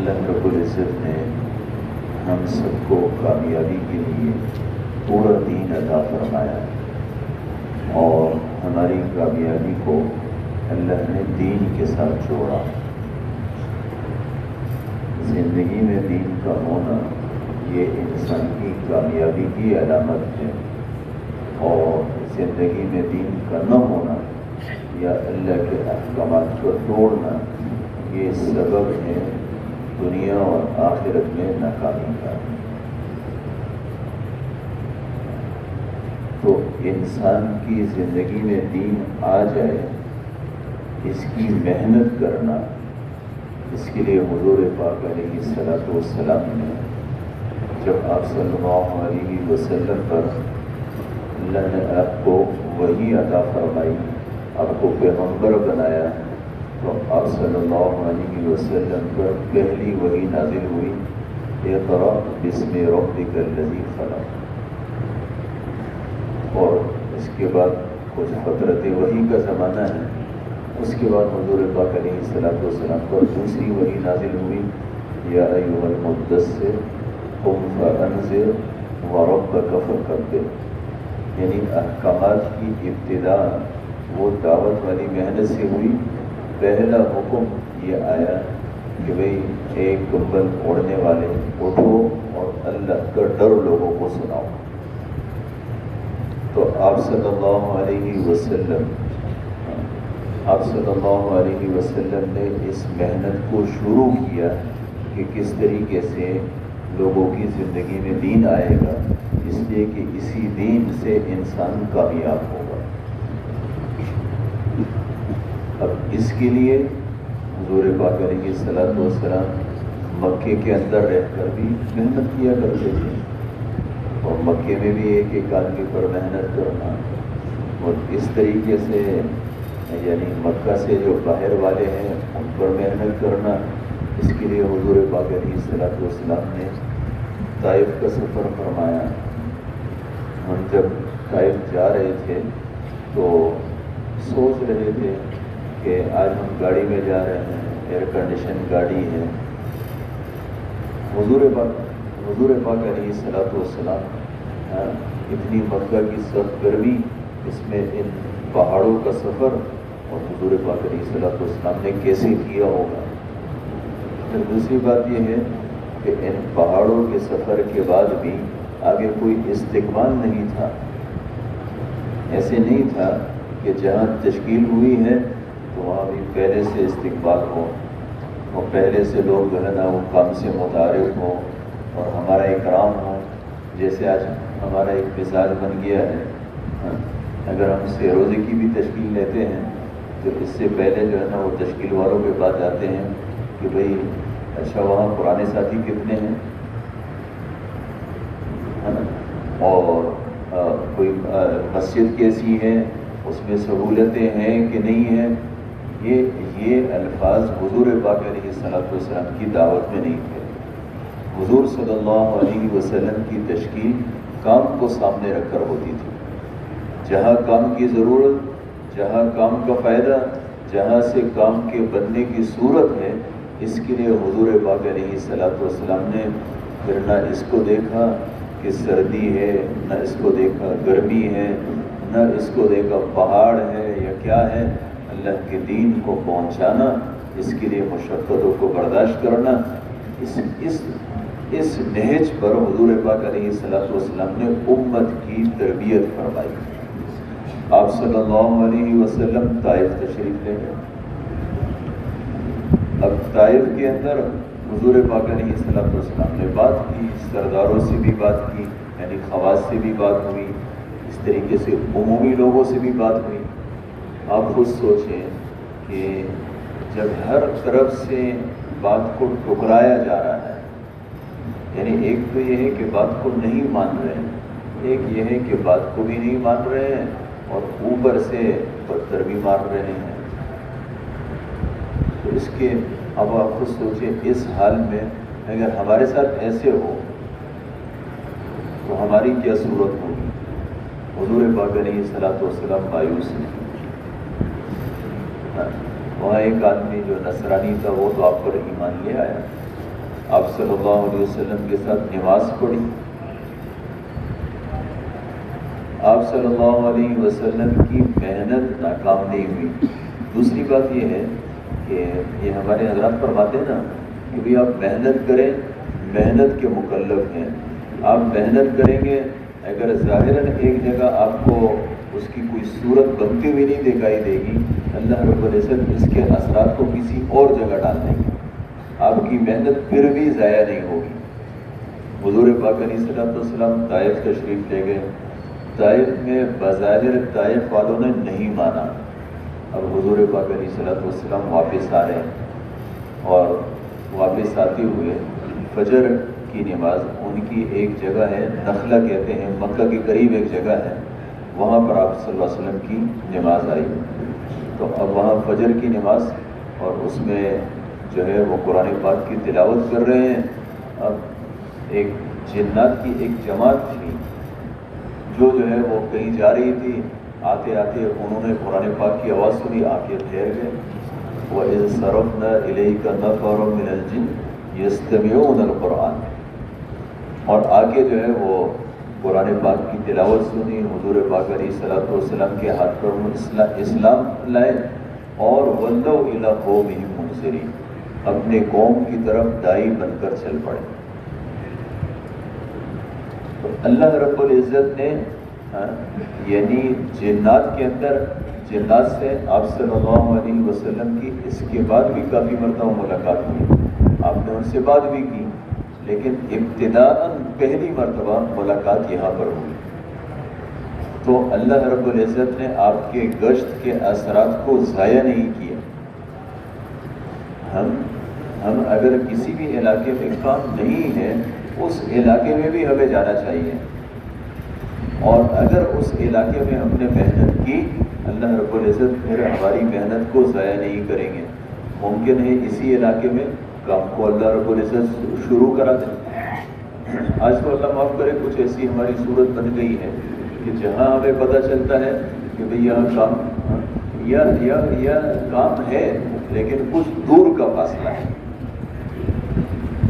اللہ رب العزت نے ہم سب کو کامیابی کے لیے پورا دین عطا فرمایا اور ہماری کامیابی کو اللہ نے دین کے ساتھ جوڑا۔ زندگی میں دین کا ہونا یہ انسان کی کامیابی کی علامت ہے، اور زندگی میں دین کا نہ ہونا یا اللہ کے احکامات کو توڑنا یہ سبب ہے دنیا اور آخرت میں ناکامی کا۔ تو انسان کی زندگی میں دین آ جائے، اس کی محنت کرنا، اس کے لیے حضور پاک علیہ الصلوۃ والسلام نے جب آپ صلی اللہ علیہ وسلم پر اللہ نے آپ کو وحی عطا فرمائی، آپ کو پیغمبر بنایا، تو آپ صلی اللہ علیہ وسلم پر پہلی وحی نازل ہوئی، اقرأ بسم ربک الذی خلق۔ اور اس کے بعد کچھ فترت وحی کا زمانہ ہے، اس کے بعد حضور پاک علیہ الصلوۃ والسلام پر دوسری وحی نازل ہوئی، یا ایھا المدثر قم فانذر وربک فکبر۔ یعنی احکامات کی ابتدا وہ دعوت والی محنت سے ہوئی۔ پہلا حکم یہ آیا کہ بھئی ایک کمبل اوڑھنے والے اٹھو اور اللہ کا ڈر لوگوں کو سناؤ۔ تو آپ صلی اللہ علیہ وسلم نے اس محنت کو شروع کیا کہ کس طریقے سے لوگوں کی زندگی میں دین آئے گا، اس لیے کہ اسی دین سے انسان کامیاب ہوگا۔ اب اس کے لیے حضور پاک علیہ الصلوۃ والسلام مکے کے اندر رہ کر بھی محنت کیا کرتے تھے، اور مکے میں بھی ایک ایک آدمی پر محنت کرنا، اور اس طریقے سے یعنی مکہ سے جو باہر والے ہیں ان پر محنت کرنا۔ اس کے لیے حضور پاک علیہ الصلوۃ والسلام نے طائف کا سفر فرمایا۔ ہم جب طائف جا رہے تھے تو سوچ رہے تھے کہ آج ہم گاڑی میں جا رہے ہیں، ایئر کنڈیشن گاڑی ہے۔ حضور پاک علیہ الصلوۃ والسلام اتنی مکہ کی سخت گرمی، اس میں ان پہاڑوں کا سفر، اور حضور پاک علیہ الصلوۃ والسلام نے کیسے کیا ہوگا۔ پھر دوسری بات یہ ہے کہ ان پہاڑوں کے سفر کے بعد بھی آگے کوئی استقبال نہیں تھا۔ ایسے نہیں تھا کہ جہاں تشکیل ہوئی ہے تو وہاں بھی پہلے سے استقبال ہو، اور پہلے سے لوگ جو ہے نا وہ کام سے متعارف ہوں اور ہمارا اکرام ہو۔ جیسے آج ہمارا ایک مثال بن گیا ہے، اگر ہم سے روزے کی بھی تشکیل لیتے ہیں تو اس سے پہلے جو ہے نا وہ تشکیل والوں کے پاس جاتے ہیں کہ بھئی اچھا وہاں پرانے ساتھی کتنے ہیں، اور کوئی مسجد کیسی ہے، اس میں سہولتیں ہیں کہ نہیں ہیں۔ یہ الفاظ حضور پاک علیہ الصلوۃ والسلام کی دعوت میں نہیں تھے۔ حضور صلی اللہ علیہ وسلم کی تشکیل کام کو سامنے رکھ کر ہوتی تھی۔ جہاں کام کی ضرورت، جہاں کام کا فائدہ، جہاں سے کام کے بننے کی صورت ہے، اس کے لیے حضور پاک علیہ الصلوۃ والسلام نے پھر نہ اس کو دیکھا کہ سردی ہے، نہ اس کو دیکھا گرمی ہے، نہ اس کو دیکھا پہاڑ ہے یا کیا ہے۔ اللہ کے دین کو پہنچانا، اس کے لیے مشقتوں کو برداشت کرنا، اس نہج پر حضور پاک علیہ الصلوۃ والسلام نے امت کی تربیت فرمائی۔ آپ صلی اللہ علیہ وسلم طائف تشریف لے گئے۔ اب طائف کے اندر حضور پاک علیہ الصلوۃ والسلام نے بات کی، سرداروں سے بھی بات کی، یعنی خواص سے بھی بات ہوئی، اس طریقے سے عمومی لوگوں سے بھی بات ہوئی۔ آپ خود سوچیں کہ جب ہر طرف سے بات کو ٹکرایا جا رہا ہے، یعنی ایک تو یہ ہے کہ بات کو نہیں مان رہے ہیں، ایک یہ ہے کہ بات کو بھی نہیں مان رہے ہیں اور اوپر سے پتھر بھی مار رہے ہیں، تو اس کے اب آپ خود سوچیں اس حال میں اگر ہمارے ساتھ ایسے ہو تو ہماری کیا صورت ہوگی۔ حضور پاک علیہ الصلوۃ والسلام مایوس نہیں۔ وہاں ایک آدمی جو نصرانی تھا وہ تو آپ پر ایمان لے آیا، آپ صلی اللہ علیہ وسلم کے ساتھ نماز پڑھی. آپ صلی اللہ علیہ وسلم کی محنت ناکام نہیں ہوئی. دوسری بات یہ ہے کہ یہ ہمارے حضرات فرماتے ہیں نا کہ بھئی آپ محنت کریں، محنت کے مکلف ہیں. آپ محنت کریں گے، اگر ظاہراً ایک جگہ آپ کو اس کی کوئی صورت بنتی ہوئی نہیں دکھائی دے گی، اللہ رب العزت اس کے اثرات کو کسی اور جگہ ڈال دیں گے. آپ کی محنت پھر بھی ضائع نہیں ہوگی. حضور پاک علیہ الصلوۃ والسلام طائف تشریف لے گئے. طائف میں بظاہر طائف والوں نے نہیں مانا. اب حضور پاک علیہ الصلوۃ والسلام واپس آ رہے ہیں، اور واپس آتے ہوئے فجر کی نماز، ان کی ایک جگہ ہے نخلہ کہتے ہیں، مکہ کے قریب ایک جگہ ہے، وہاں پر آپ صلی اللہ علیہ وسلم کی نماز آئی. تو اب وہاں فجر کی نماز، اور اس میں جو ہے وہ قرآن پاک کی تلاوت کر رہے ہیں. اب ایک جنات کی ایک جماعت تھی جو ہے وہ کہیں جا رہی تھی. آتے آتے انہوں نے قرآن پاک کی آواز سنی، آ کے ٹھہر گئے. وَإِذْ صَرَفْنَا إِلَيْكَ نَفَرًا مِنَ الْجِنِّ يَسْتَمِعُونَ الْقُرْآنَ، اور آگے جو ہے وہ قرآن پاک کی تلاوت سنی. حضور پاک علیہ الصلوۃ والسلام کے ہاتھ پر اسلام لائے، اور وَلَّوْا إِلَىٰ قَوْمِهِمْ مُنذِرِينَ، اپنے قوم کی طرف داعی بن کر چل پڑے. تو اللہ رب العزت نے یعنی جنات کے اندر، جنات سے آپ صلی اللہ علیہ وسلم کی اس کے بعد بھی کافی مرتبہ ملاقات ہوئی. آپ نے ان سے بات بھی کی، لیکن ابتداءً پہلی مرتبہ ملاقات یہاں پر ہوئی. تو اللہ رب العزت نے آپ کے گشت کے اثرات کو ضائع نہیں کیا. ہم اگر کسی بھی علاقے میں کام نہیں ہے، اس علاقے میں بھی ہمیں جانا چاہیے، اور اگر اس علاقے میں ہم نے محنت کی، اللہ رب العزت پھر ہماری محنت کو ضائع نہیں کریں گے. ممکن ہے اسی علاقے میں کام کو اللہ رب العزت شروع کرا دیں. آج تو اللہ معاف کرے کچھ ایسی ہماری صورت بن گئی ہے کہ جہاں ہمیں پتہ چلتا ہے کہ بھئی یہاں کام یا کام ہے، لیکن کچھ دور کا فاصلہ ہے.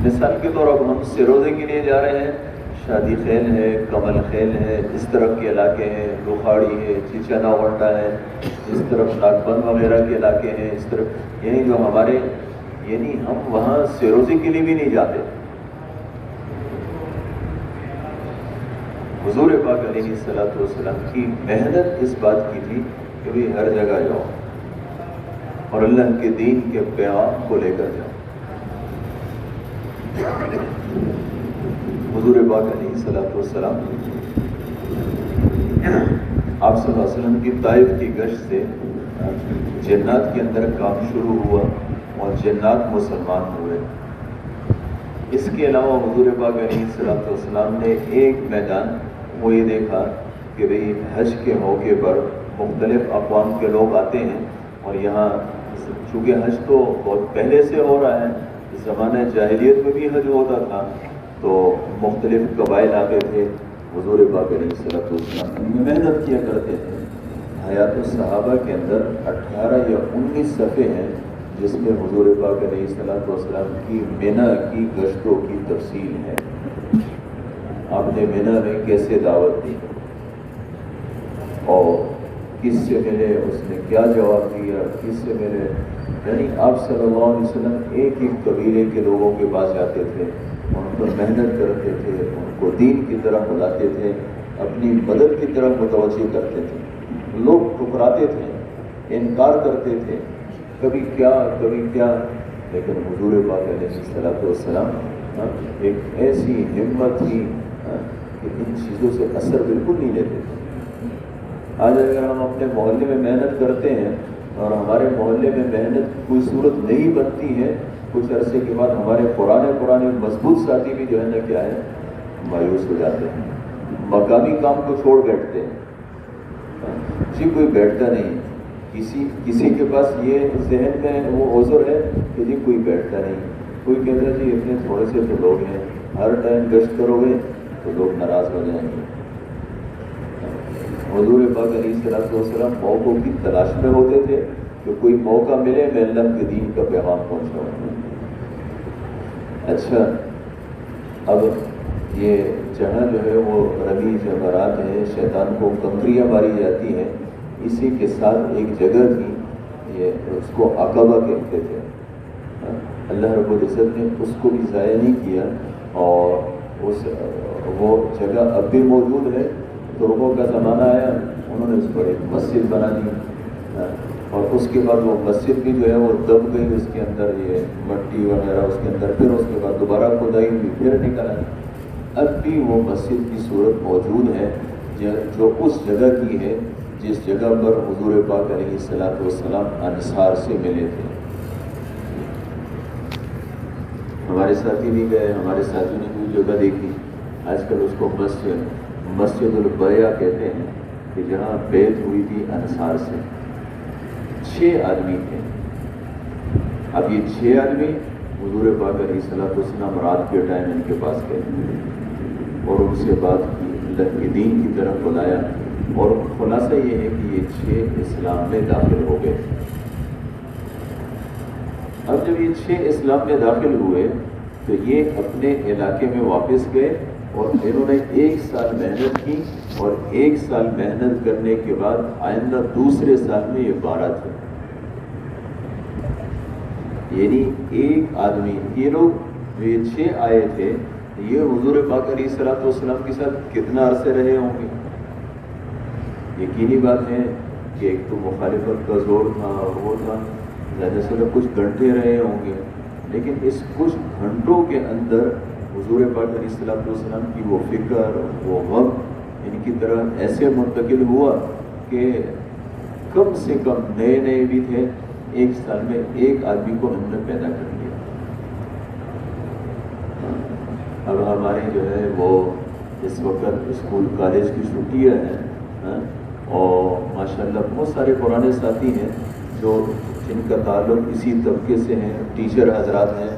مثال کے طور پر ہم سروزے کے لیے جا رہے ہیں، شادی خیل ہے، کمل خیل ہے، اس طرف کے علاقے ہیں، لوکھاڑی ہے، چچنا وانڈا ہے، اس طرف ناگبند وغیرہ کے علاقے ہیں، اس طرف یعنی جو ہمارے، یعنی ہم وہاں سروزے کے لیے بھی نہیں جاتے. حضور پاک علیہ الصلوۃ والسلام کی محنت اس بات کی تھی کہ بھی ہر جگہ جاؤ اور اللہ کے دین کے پیغام کو لے کر جاؤ. حضور پاک علیہ الصلوۃ والسلام آپ صلی اللہ علیہ وسلم کی طائف کی گشت سے جنات کے اندر کام شروع ہوا اور جنات مسلمان ہوئے. اس کے علاوہ حضور پاک علیہ الصلوۃ والسلام نے ایک میدان وہ یہ دیکھا کہ بھئی حج کے موقع پر مختلف اقوام کے لوگ آتے ہیں، اور یہاں چونکہ حج تو بہت پہلے سے ہو رہا ہے، زمانہ جاہلیت میں بھی حج ہوتا تھا، تو مختلف قبائل آتے تھے. حضور پاک علیہ الصلوۃ والسلام میں محنت کیا کرتے تھے. حیات الصحابہ کے اندر 18 یا 19 صفحے ہیں جس میں حضور پاک علیہ الصلوۃ والسلام کی مینا کی گشتوں کی تفصیل ہے. آپ نے مینا میں کیسے دعوت دی اور کس سے ملے، اس نے کیا جواب دیا، کس سے ملے. یعنی آپ صلی اللہ علیہ وسلم ایک ایک قبیلے کے لوگوں کے پاس جاتے تھے، ان پر محنت کرتے تھے، ان کو دین کی طرف بلاتے تھے، اپنی مدد کی طرف متوجہ کرتے تھے. لوگ ٹھکراتے تھے، انکار کرتے تھے، کبھی کیا کبھی کیا، لیکن حضور پاک علیہ الصلوۃ والسلام ایک ایسی ہمت تھی کہ ان چیزوں سے اثر بالکل نہیں لیتے تھے. آج اگر ہم اپنے محلے میں محنت کرتے ہیں اور ہمارے محلے میں محنت کوئی صورت نہیں بنتی ہے، کچھ عرصے کے بعد ہمارے پرانے مضبوط ساتھی بھی جو ہے نا کیا ہے، مایوس ہو جاتے ہیں، مقامی کام کو چھوڑ بیٹھتے ہیں. جی کوئی بیٹھتا نہیں، کسی کے پاس یہ ذہن میں وہ عذر ہے کہ جی کوئی بیٹھتا نہیں. کوئی کہتا ہے جی اتنے تھوڑے سے تو لوگ ہیں، ہر ٹائم گشت کرو گے تو لوگ ناراض ہو جائیں گے. حضور پاک علیہ الصلوۃ والسلام موقعوں کی تلاش میں ہوتے تھے کہ کوئی موقع ملے میں اللہ کے دین کا پیغام پہنچاؤں. اچھا، اب یہ جہاں جو ہے وہ رمی جواہرات ہیں، شیطان کو کمریاں ماری جاتی ہیں، اسی کے ساتھ ایک جگہ تھی، یہ اس کو عقبہ کہتے تھے. اللہ رب العزت نے اس کو بھی ضائع نہیں کیا، اور وہ جگہ اب بھی موجود ہے. ترکوں کا زمانہ آیا، انہوں نے اس پر ایک مسجد بنا دی، اور اس کے بعد وہ مسجد بھی جو ہے وہ دب گئی، اس کے اندر یہ مٹی وغیرہ اس کے اندر، پھر اس کے بعد دوبارہ کھدائی ہوئی، پھر نکل آئی. اب بھی وہ مسجد کی صورت موجود ہے جو اس جگہ کی ہے جس جگہ پر حضور پاک علیہ الصلوۃ والسلام انصار سے ملے تھے. ہمارے ساتھی بھی گئے، ہمارے ساتھی نے بھی جگہ دیکھی. آج کل اس کو مسجد البیع کہتے ہیں، کہ جہاں بیعت ہوئی تھی انصار سے. 6 آدمی تھے. اب یہ 6 آدمی حضور پاک علیہ الصلوۃ والسلام رات کے ٹائم ان کے پاس گئے اور ان سے بات کی، اللہ کے دین کی طرف بلایا، اور خلاصہ یہ ہے کہ یہ 6 اسلام میں داخل ہو گئے. اب جب یہ 6 اسلام میں داخل ہوئے تو یہ اپنے علاقے میں واپس گئے، اور انہوں نے 1 سال محنت کی، اور 1 سال محنت کرنے کے بعد آئندہ دوسرے سال میں یہ 12 تھے. یعنی ایک آدمی، یہ لوگ جو یہ 6 آئے تھے، یہ حضور پاک علیہ الصلوۃ والسلام کے ساتھ کتنا عرصے رہے ہوں گے؟ یقینی بات ہے کہ ایک تو مخالفت کا زور تھا، اور وہ تھا زیادہ سے زیادہ کچھ گھنٹے رہے ہوں گے، لیکن اس کچھ گھنٹوں کے اندر حضور پاک علیہ الصلوۃ والسلام کی وہ فکر، وہ غم ان کی طرح ایسے منتقل ہوا کہ کم سے کم نئے بھی تھے، 1 سال میں 1 آدمی کو ہم نے پیدا کر دیا. اب ہمارے جو ہے وہ اس وقت اسکول کالج کی چھٹیاں ہیں، اور ماشاءاللہ بہت سارے پرانے ساتھی ہیں جن کا تعلق اسی طبقے سے ہیں، ٹیچر حضرات ہیں،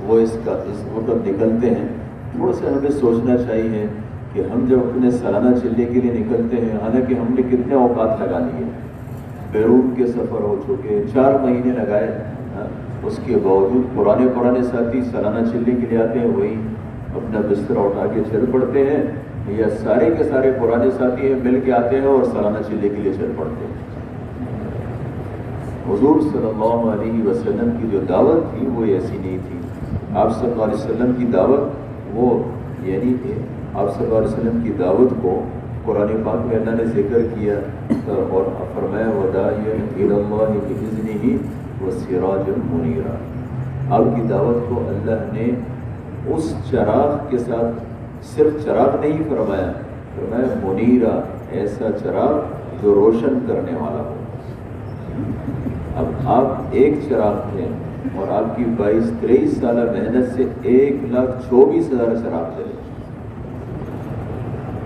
وہ اس وقت نکلتے ہیں. تھوڑا سا ہمیں سوچنا چاہیے کہ ہم جب اپنے سالانہ چلے کے لیے نکلتے ہیں، حالانکہ ہم نے کتنے اوقات لگا لیے، بیرون کے سفر ہو چکے، 4 مہینے لگائے، اس کے باوجود پرانے ساتھی سالانہ چلنے کے لیے آتے ہیں، وہی اپنا بستر اٹھا کے چل پڑتے ہیں، یا سارے کے سارے پرانے ساتھی ہیں مل کے آتے ہیں اور سالانہ چلنے کے لیے چل پڑتے ہیں. حضور صلی اللہ علیہ وسلم کی جو دعوت تھی وہ ایسی نہیں تھی. آپ صلی اللہ علیہ وسلم کی دعوت وہ یعنی کہ آپ صلی اللہ علیہ وسلم کی دعوت کو قرآن پاک میں اللہ نے ذکر کیا اور فرمایا وَدَاعِيًا إِلَى اللَّهِ بِإِذْنِهِ وَسِرَاجًا مُنِيرًا. آپ کی دعوت کو اللہ نے اس چراغ کے ساتھ صرف چراغ نہیں فرمایا منیرا، ایسا چراغ جو روشن کرنے والا ہو. اب آپ ایک چراغ تھے اور آپ کی 22-23 سالہ محنت سے 1,24,000 چراغ چلے.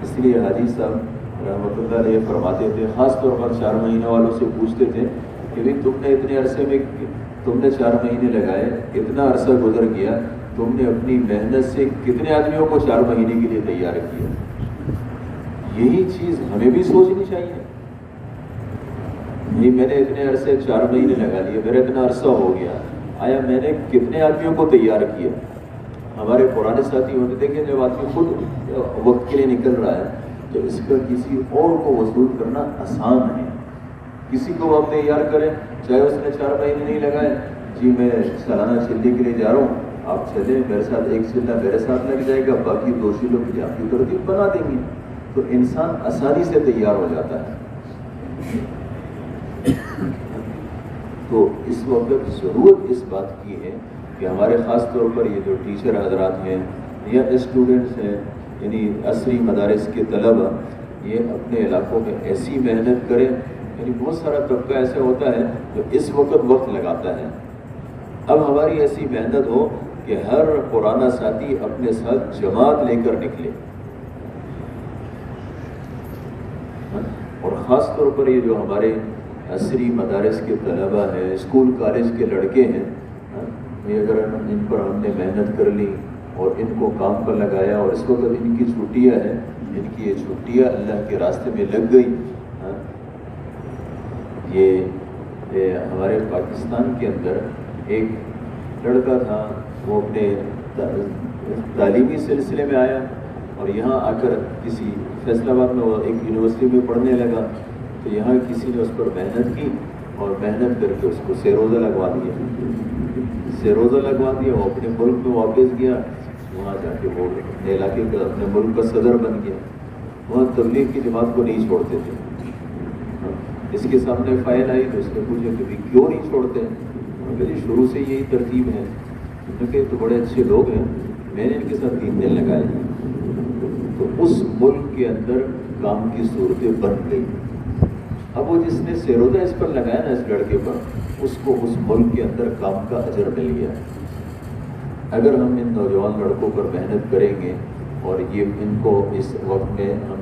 اس لیے حاجی صاحب رحمۃ اللہ علیہ فرماتے تھے، خاص طور پر 4 مہینے والوں سے پوچھتے تھے کہ بھائی تم نے اتنے عرصے میں تم نے 4 مہینے لگائے، اتنا عرصہ گزر گیا، تم نے اپنی محنت سے کتنے آدمیوں کو 4 مہینے کے لیے تیار کیا؟ یہی چیز ہمیں بھی سوچنی چاہیے. نہیں میں نے اتنے عرصے 4 مہینے لگا لیے، میرا اتنا عرصہ ہو گیا، آیا میں نے کتنے آدمیوں کو تیار کیا؟ ہمارے پرانے ساتھی ہوتے تھے کہ جب آدمی خود وقت کے لیے نکل رہا ہے تو اس کا کسی اور کو وصول کرنا آسان ہے. کسی کو آپ تیار کریں، چاہے اس نے 4 مہینے نہیں لگائے، جی میں سالانہ چلنے کے لیے جا رہا ہوں، آپ چلیں میرے ساتھ، 1 چلنا میرے ساتھ لگ جائے گا، باقی 2 چلوں کی آپ کی ترتیب بنا دیں گے، تو انسان آسانی سے تیار ہو جاتا ہے. تو اس وقت ضرورت اس بات کی ہے کہ ہمارے خاص طور پر یہ جو ٹیچر حضرات ہیں یا اسٹوڈنٹس ہیں، یعنی عصری مدارس کے طلبہ، یہ اپنے علاقوں میں ایسی محنت کریں. یعنی بہت سارا طبقہ ایسا ہوتا ہے جو اس وقت لگاتا ہے. اب ہماری ایسی محنت ہو کہ ہر پرانا ساتھی اپنے ساتھ جماعت لے کر نکلے، اور خاص طور پر یہ جو ہمارے عصری مدارس کے طلبہ ہیں، اسکول کالج کے لڑکے ہیں، یہ اگر ان پر ہم نے محنت کر لی اور ان کو کام پر لگایا، اور اس وقت ان کی چھٹیاں ہیں، ان کی یہ چھٹیاں اللہ کے راستے میں لگ گئی. یہ ہمارے پاکستان کے اندر ایک لڑکا تھا، وہ اپنے تعلیمی سلسلے میں آیا اور یہاں آ کر کسی فیصل آباد میں ایک یونیورسٹی میں پڑھنے لگا، تو یہاں کسی نے اس پر محنت کی اور محنت کر کے اس کو سیروزہ لگوا دیا، وہ اپنے ملک میں واپس گیا، وہاں جا کے وہ اپنے علاقے کا اپنے ملک کا صدر بن گیا، وہاں تبلیغ کی جماعت کو نہیں چھوڑتے تھے۔ اس کے سامنے فائل آئی تو اس نے پوچھا کہ بھی کیوں نہیں چھوڑتے ہیں؟ انہوں نے کہا جی شروع سے یہی ترتیب ہے۔ انہوں نے کہا تو بڑے اچھے لوگ ہیں، میں نے ان کے ساتھ 3 دن لگائے، تو اس ملک کے اندر کام کی صورتیں بن گئی۔ اب وہ جس نے سیروزہ اس پر لگایا نا، اس لڑکے پر، اس کو اس ملک کے اندر کام کا اجر مل گیا۔ اگر ہم ان نوجوان لڑکوں پر محنت کریں گے اور یہ ان کو اس وقت میں ہم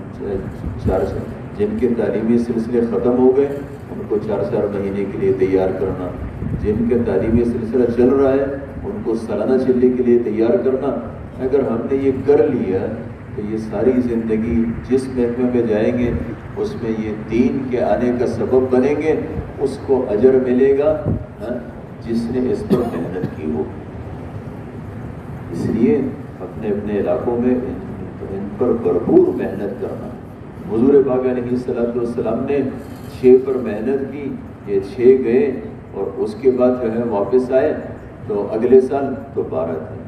جن کے تعلیمی سلسلے ختم ہو گئے ان کو 4 مہینے کے لیے تیار کرنا، جن کے تعلیمی سلسلہ چل رہا ہے ان کو سالانہ چلنے کے لیے تیار کرنا، اگر ہم نے یہ کر لیا تو یہ ساری زندگی جس محکمے میں جائیں گے اس میں یہ دین کے آنے کا سبب بنیں گے، اس کو اجر ملے گا جس نے اس پر محنت کی ہو۔ اس لیے اپنے اپنے علاقوں میں ان پر بھرپور محنت کرنا۔ حضور پاک علیہ الصلوۃ والسلام نے 6 پر محنت کی، یہ 6 گئے اور اس کے بعد جو ہے واپس آئے تو اگلے سال تو 12 تھے،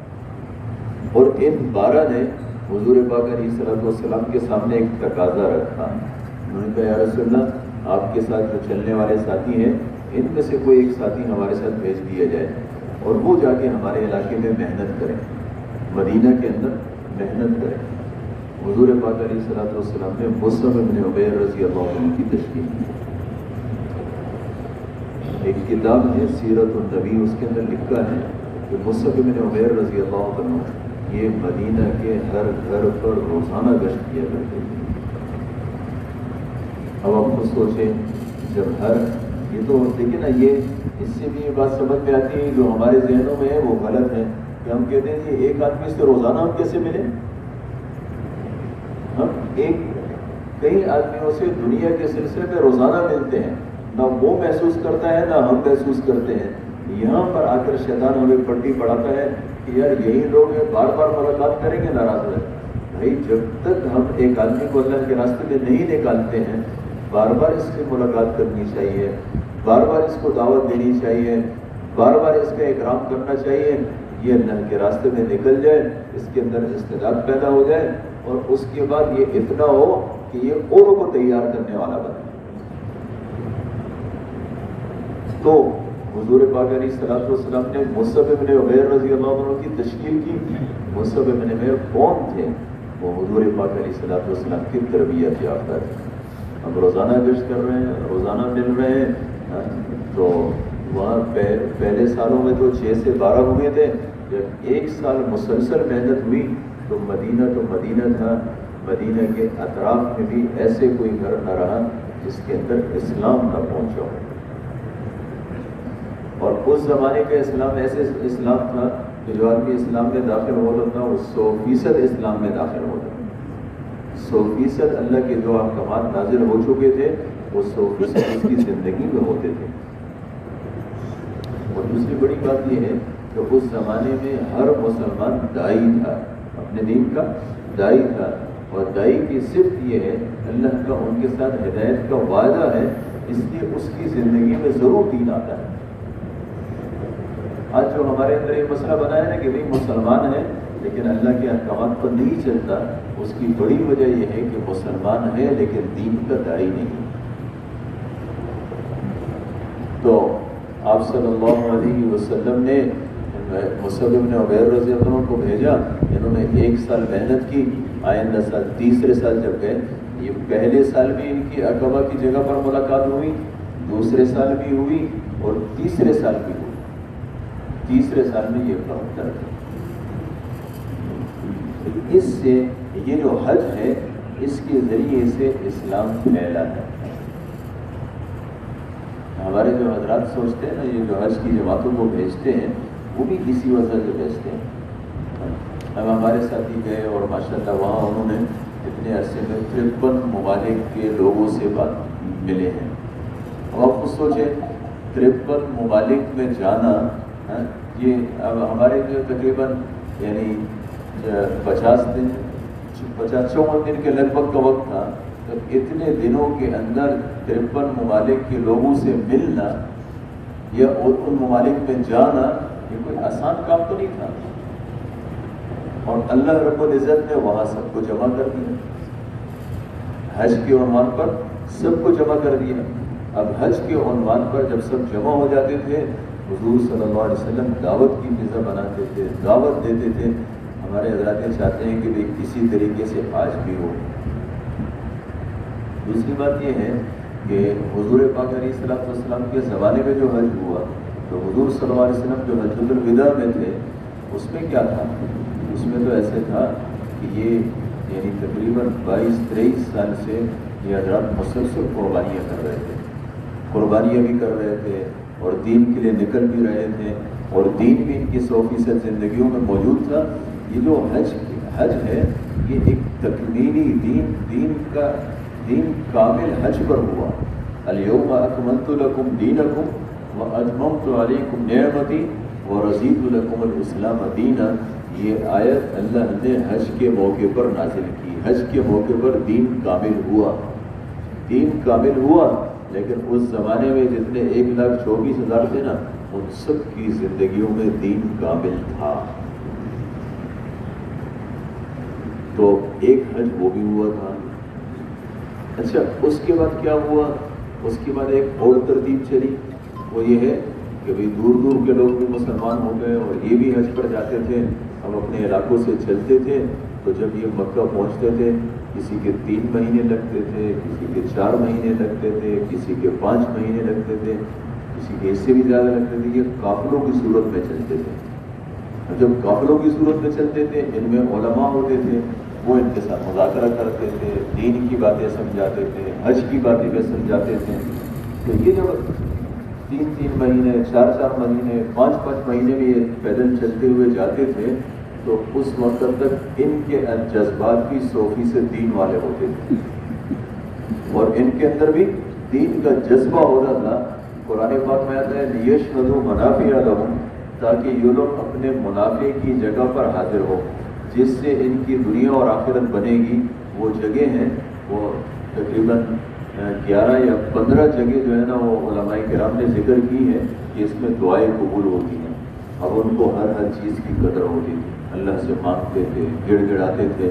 اور ان 12 نے حضور پاک علیہ الصلوۃ والسلام کے سامنے ایک تقاضا رکھا۔ انہوں نے کہا یا رسول اللہ، آپ کے ساتھ جو چلنے والے ساتھی ہیں ان میں سے کوئی ایک ساتھی ہمارے ساتھ بھیج دیا جائے اور وہ جا کے ہمارے علاقے میں محنت کریں، مدینہ کے اندر محنت کریں۔ حضور پاک علیہ الصلوۃ والسلام نے مصعب بن عمیر رضی اللہ عنہ کی تشکیل کی۔ ایک کتاب ہے سیرت النبی، اس کے اندر لکھا ہے کہ مصعب بن عمیر رضی اللہ عنہ یہ مدینہ کے ہر گھر پر روزانہ گشت کیا کرتے تھے۔ اب آپ خود سوچیں، جب یہ تو دیکھیں نا، یہ اس سے بھی یہ بات سمجھ میں آتی ہے جو ہمارے ذہنوں میں ہے وہ غلط ہے کہ ہم کہتے ہیں کہ ایک آدمی سے روزانہ ہم کیسے ملیں؟ ہم کئی آدمیوں سے دنیا کے سلسلے میں روزانہ ملتے ہیں، نہ وہ محسوس کرتا ہے نہ ہم محسوس کرتے ہیں۔ یہاں پر آ کر شیطان ہمیں پٹی پڑھاتا ہے کہ یار یہی لوگ ہیں، بار بار ملاقات کریں گے ناراض رہے۔ بھائی جب تک ہم ایک آدمی کو اللہ کے راستے میں نہیں نکالتے ہیں، بار بار اس سے ملاقات کرنی چاہیے، بار بار اس کو دعوت دینی چاہیے، بار بار اس کا اکرام کرنا چاہیے۔ یہ اللہ کے راستے میں نکل جائے، اس کے اندر استعداد پیدا ہو جائے اور اس کے بعد یہ اتنا ہو کہ یہ اوروں کو تیار کرنے والا بنے۔ تو حضور پاک علیہ الصلوۃ والسلام نے مصعب بن عمیر رضی اللہ عنہ کی تشکیل کی۔ مصعب بن عمیر کون تھے؟ وہ حضور پاک علیہ الصلوۃ والسلام کی تربیت یافتہ تھے۔ ہم روزانہ گشت کر رہے ہیں، روزانہ مل رہے ہیں، تو وہاں پہلے سالوں میں تو 6 سے 12 ہوئے تھے۔ جب 1 سال مسلسل محنت ہوئی تو مدینہ تھا، مدینہ کے اطراف میں بھی ایسے کوئی گھر نہ رہا جس کے اندر اسلام نہ پہنچا ہو۔ اور اس زمانے کا اسلام ایسے اسلام تھا کہ جو آدمی اسلام میں داخل ہوتا تھا وہ 100% اسلام میں داخل ہوتا تھا۔ 100% اللہ کے جو احکامات نازل ہو چکے تھے وہ 100% اس کی زندگی میں ہوتے تھے۔ اور دوسری بڑی بات یہ ہے کہ اس زمانے میں ہر مسلمان دائی تھا، اپنے دین کا دائی تھا، اور دائی کی صفت یہ ہے اللہ کا ان کے ساتھ ہدایت کا وعدہ ہے، اس لیے اس کی زندگی میں ضرور دین آتا ہے۔ آج جو ہمارے اندر یہ مسئلہ بنا ہے نا کہ بھئی مسلمان ہے لیکن اللہ کے احکامات پر نہیں چلتا، اس کی بڑی وجہ یہ ہے کہ مسلمان ہے لیکن دین کا داعی نہیں۔ تو آپ صلی اللہ علیہ وسلم نے مصعب بن عمیر رضی اللہ عنہ کو بھیجا، انہوں نے 1 سال محنت کی، آئندہ سال تیسرے سال جب گئے، یہ پہلے سال بھی ان کی عقبہ کی جگہ پر ملاقات ہوئی، دوسرے سال بھی ہوئی اور تیسرے سال بھی ہوئی۔ تیسرے سال میں یہ کام کر دیا۔ اس سے یہ جو حج ہے اس کے ذریعے سے اسلام پھیلا ہے۔ ہمارے جو حضرات سوچتے ہیں نا یہ جو حج کی جماعتوں کو بھیجتے ہیں وہ بھی اسی وجہ سے بھیجتے ہیں۔ اب ہمارے ساتھی گئے اور ماشاءاللہ وہاں انہوں نے اتنے عرصے میں 53 ممالک کے لوگوں سے ملے ہیں۔ اب آپ خود سوچیں 53 ممالک میں جانا، یہ اب ہمارے جو تقریباً یعنی 50 دن 54 دن کے لگ بھگ کا وقت تھا. جب اتنے دنوں کے اندر 53 ممالک کے لوگوں سے ملنا یا ان ممالک میں جانا یہ کوئی آسان کام تو نہیں تھا. اور اللہ رب العزت نے وہاں سب کو جمع کر دیا، حج کے عنوان پر سب کو جمع کر دیا. اب حج کے عنوان پر جب سب جمع ہو جاتے تھے، حضور صلی اللہ علیہ وسلم دعوت کی فضا بناتے تھے، دعوت دیتے تھے. ہمارے حضرات چاہتے ہیں کہ بھئی اسی طریقے سے آج بھی ہو. دوسری بات یہ ہے کہ حضور پاک علیہ السلام کے زمانے میں جو حج ہوا تو حضور صلی اللہ علیہ وسلم جو حجۃ الوداع میں تھے اس میں کیا تھا؟ اس میں تو ایسے تھا کہ یہ یعنی تقریباً 22-23 سال سے یہ حضرات مسلسل قربانیاں کر رہے تھے، قربانیاں بھی کر رہے تھے اور دین کے لیے نکل بھی رہے تھے اور دین بھی ان کی 100% زندگیوں میں موجود تھا. یہ جو حج ہے یہ ایک تکمیلی دین کامل حج پر ہوا. الیوم اکملت لکم دینکم واتممت علیکم نعمتی ورضیت لکم الاسلام دینا. یہ آیت اللہ نے حج کے موقع پر نازل کی. حج کے موقع پر دین کامل ہوا، دین کامل ہوا. لیکن اس زمانے میں جتنے 1,24,000 تھے نا ان سب کی زندگیوں میں دین کامل تھا. تو ایک حج وہ بھی ہوا تھا. اچھا اس کے بعد کیا ہوا؟ اس کے بعد ایک اور ترتیب چلی، وہ یہ ہے کہ بھئی دور دور کے لوگ بھی مسلمان ہو گئے اور یہ بھی حج پر جاتے تھے. ہم اپنے علاقوں سے چلتے تھے تو جب یہ مکہ پہنچتے تھے کسی کے 3 مہینے لگتے تھے، کسی کے 4 مہینے لگتے تھے، کسی کے 5 مہینے لگتے تھے، کسی کے اس سے بھی زیادہ لگتے تھے. یہ قافلوں کی صورت میں چلتے تھے. جب قافلوں کی صورت میں چلتے تھے ان میں علماء ہوتے تھے، وہ ان کے ساتھ مذاکرہ کرتے تھے، دین کی باتیں سمجھاتے تھے، حج کی باتیں بھی سمجھاتے تھے. تو یہ جب 3 مہینے 4 مہینے 5 مہینے بھی یہ پیدل چلتے ہوئے جاتے تھے تو اس وقت تک ان کے جذبات بھی 100% دین والے ہوتے تھے اور ان کے اندر بھی دین کا جذبہ ہوتا تھا. قرآن پاک میں آتا ہے لیشہدوا منافع لہم، تاکہ یہ لوگ اپنے منافع کی جگہ پر حاضر ہو جس سے ان کی دنیا اور آخرت بنے گی. وہ جگہ ہیں وہ تقریباً 11 یا 15 جگہ جو ہے نا وہ علماء کرام نے ذکر کی ہے کہ اس میں دعائیں قبول ہوتی ہیں. اب ان کو ہر چیز کی قدر ہوتی تھی، اللہ سے مانگتے تھے، گڑ گڑاتے تھے.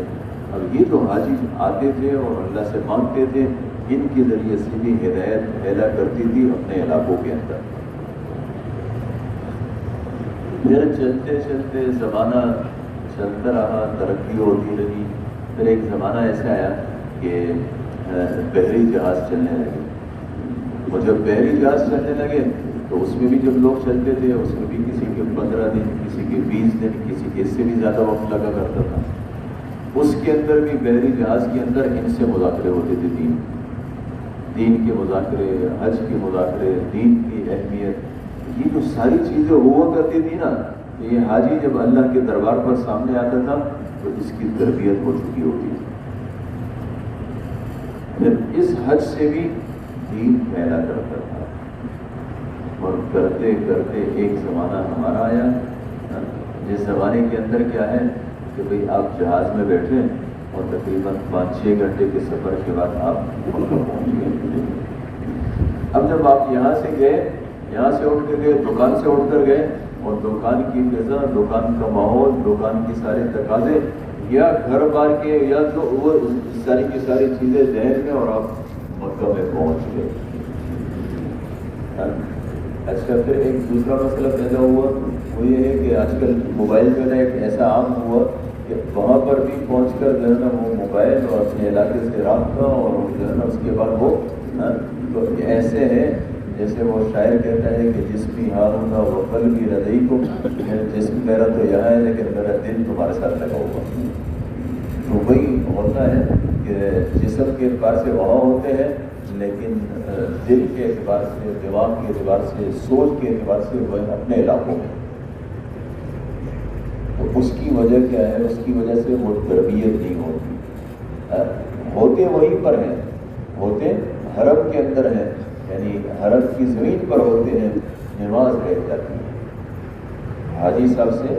اب یہ جو حاجی آتے تھے اور اللہ سے مانگتے تھے ان کے ذریعے سے بھی ہدایت پھیلا کرتی تھی اپنے علاقوں کے اندر. پھر چلتے چلتے زمانہ چلتا رہا، ترقی ہوتی رہی. پھر ایک زمانہ ایسا آیا کہ بحری جہاز چلنے لگے. اور جب بحری جہاز چلنے لگے تو اس میں بھی جب لوگ چلتے تھے اس میں بھی کسی کے 15 دن، کسی کے 20 دن، کسی کے اس سے بھی زیادہ وقت لگا کرتا تھا. اس کے اندر بھی بحری جہاز کے اندر ان سے مذاکرے ہوتے تھے، دین کے مذاکرے، حج کے مذاکرے، دین کی اہمیت. یہ جو ساری چیزیں ہوا کرتی تھی نا، یہ حاجی جب اللہ کے دربار پر سامنے آتا تھا تو اس کی تربیت ہو چکی ہوتی تھی. پھر اس حج سے بھی دین پھیلا کرتا تھا اور کرتے کرتے ایک زمانہ ہمارا آیا جس زمانے کے اندر کیا ہے کہ بھئی آپ جہاز میں بیٹھے اور تقریباً 5-6 گھنٹے کے سفر کے بعد آپ مکہ پہنچ گئے. اب جب آپ یہاں سے گئے، یہاں سے اٹھ کے گئے، دکان سے اٹھ کر گئے اور دکان کی فضا، دکان کا ماحول، دکان کی سارے تقاضے یا گھر بار کے یا جو وہ ساری کی ساری چیزیں ذہن میں اور آپ مکہ میں پہنچ گئے. اچھا پھر ایک دوسرا مسئلہ پیدا ہوا، وہ یہ ہے کہ آج کل موبائل جو ہے ایک ایسا عام ہوا کہ وہاں پر بھی پہنچ کر جو ہے نا وہ موبائل اور اپنے علاقے سے رابطہ اور جو ہے نا اس کے بعد وہ تو ایسے ہیں جیسے وہ شاعر کہتا ہے کہ جسمی ہارونا وہ قلبی ردئی کو، جسم میرا تو یہاں ہے لیکن میرا دل تمہارے ساتھ لگا ہوا. تو وہی ہوتا ہے کہ جسم کے اعتبار سے وہاں ہوتے ہیں لیکن دل کے اعتبار سے، دماغ کے اعتبار سے، سوچ کے اعتبار سے وہ اپنے علاقوں میں. تو اس کی وجہ کیا ہے؟ اس کی وجہ سے وہ تربیت نہیں ہوتی. ہوتے وہیں پر ہیں، ہوتے حرم کے اندر ہیں، یعنی حرم کی زمین پر ہوتے ہیں، نماز رہ جاتی ہے. حاجی صاحب سے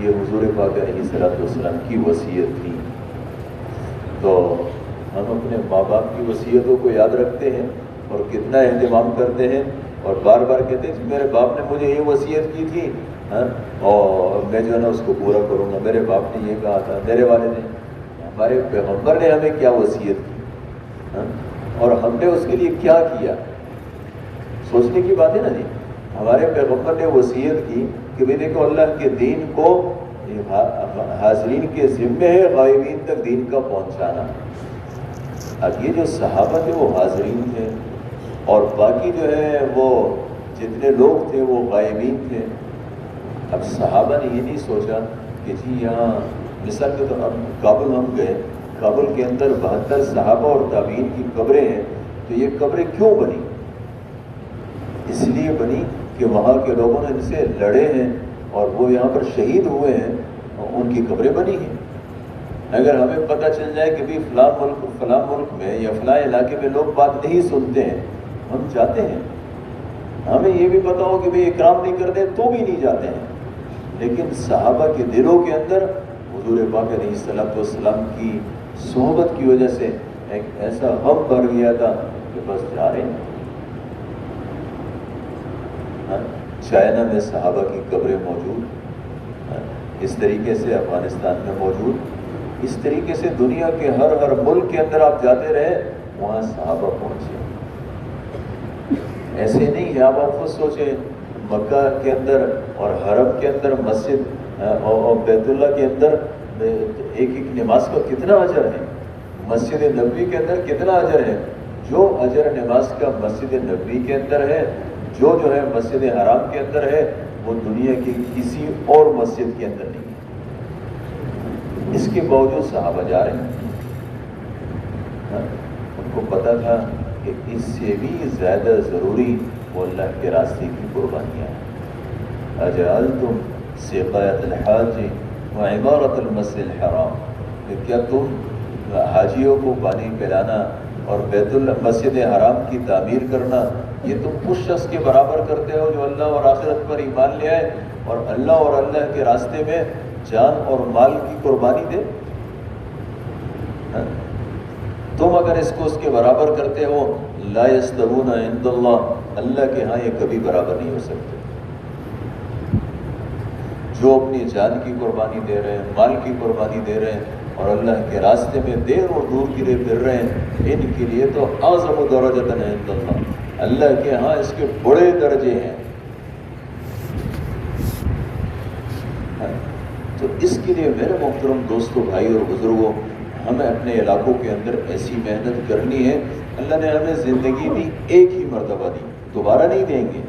یہ حضور پاک علیہ السلام کی وصیت تھی۔ تو ہم اپنے ماں باپ کی وصیتوں کو یاد رکھتے ہیں اور کتنا اہتمام کرتے ہیں، اور بار بار کہتے ہیں کہ میرے باپ نے مجھے یہ وصیت کی تھی اور میں جو ہے نا اس کو پورا کروں گا، میرے باپ نے یہ کہا تھا، میرے والد نے، ہمارے پیغمبر نے ہمیں کیا وصیت کی اور ہم نے اس کے لیے کیا کیا، سوچنے کی بات ہے نا جی۔ ہمارے پیغمبر نے وصیت کی کہ بھئی دیکھو اللہ کے دین کو حاضرین کے ذمے ہے غائبین تک دین کا پہنچانا۔ اب یہ جو صحابہ تھے وہ حاضرین تھے اور باقی جو ہے وہ جتنے لوگ تھے وہ غائبین تھے۔ اب صحابہ نے یہ نہیں سوچا کہ جی یہاں مثال کے طور پر کابل ہم گئے، کابل کے اندر 72 صحابہ اور تابعین کی قبریں ہیں، تو یہ قبریں کیوں بنی؟ اس لیے بنی کہ وہاں کے لوگوں نے ان سے لڑے ہیں اور وہ یہاں پر شہید ہوئے ہیں، ان کی قبریں بنی ہیں۔ اگر ہمیں پتہ چل جائے کہ بھی فلاں ملک میں یا فلاں علاقے میں لوگ بات نہیں سنتے ہیں، ہم جاتے ہیں۔ ہمیں یہ بھی پتہ ہو کہ بھئی اکرام نہیں کرتے تو بھی نہیں جاتے ہیں، لیکن صحابہ کے دلوں کے اندر حضور پاک علیہ السلام کی صحبت کی وجہ سے ایک ایسا غم بھر گیا تھا کہ بس جا رہے ہیں۔ چائنا میں صحابہ کی قبریں موجود، اس طریقے سے افغانستان میں موجود، اس طریقے سے دنیا کے ہر ملک کے اندر آپ جاتے رہے وہاں صحابہ پہنچے۔ ایسے نہیں ہے، آپ خود سوچیں مکہ کے اندر اور حرم کے اندر مسجد اور بیت اللہ کے اندر ایک نماز کا کتنا اجر ہے، مسجد نبوی کے اندر کتنا اجر ہے۔ جو اجر نماز کا مسجد نبوی کے اندر ہے، جو ہے مسجد حرام کے اندر ہے، وہ دنیا کی کسی اور مسجد کے اندر نہیں ہے۔ اس کے باوجود صحابہ جا رہے ہیں، ان کو پتہ تھا کہ اس سے بھی زیادہ ضروری وہ اللہ کے راستے کی قربانیاں ہیں۔ اجعلتم سقایۃ الحاج وعمارۃ المسجد الحرام، کہ کیا تم حاجیوں کو پانی پلانا اور بیت مسجد حرام کی تعمیر کرنا یہ تم اس شخص کے برابر کرتے ہو جو اللہ اور آخرت پر ایمان لے آئے اور اللہ اور اللہ کے راستے میں جان اور مال کی قربانی دے؟ تم اگر اس کو اس کے برابر کرتے ہو، لا یستوون عند اللہ، اللہ کے ہاں یہ کبھی برابر نہیں ہو سکتے۔ جو اپنی جان کی قربانی دے رہے ہیں، مال کی قربانی دے رہے ہیں اور اللہ کے راستے میں دیر اور دور کے لیے پھر رہے ہیں، ان کے لیے تو اعظم درجۃ عند اللہ، اللہ کے ہاں اس کے بڑے درجے ہیں۔ تو اس کے لیے میرے محترم دوستوں، بھائی اور بزرگوں، ہمیں اپنے علاقوں کے اندر ایسی محنت کرنی ہے۔ اللہ نے ہمیں زندگی بھی ایک ہی مرتبہ دی، دوبارہ نہیں دیں گے،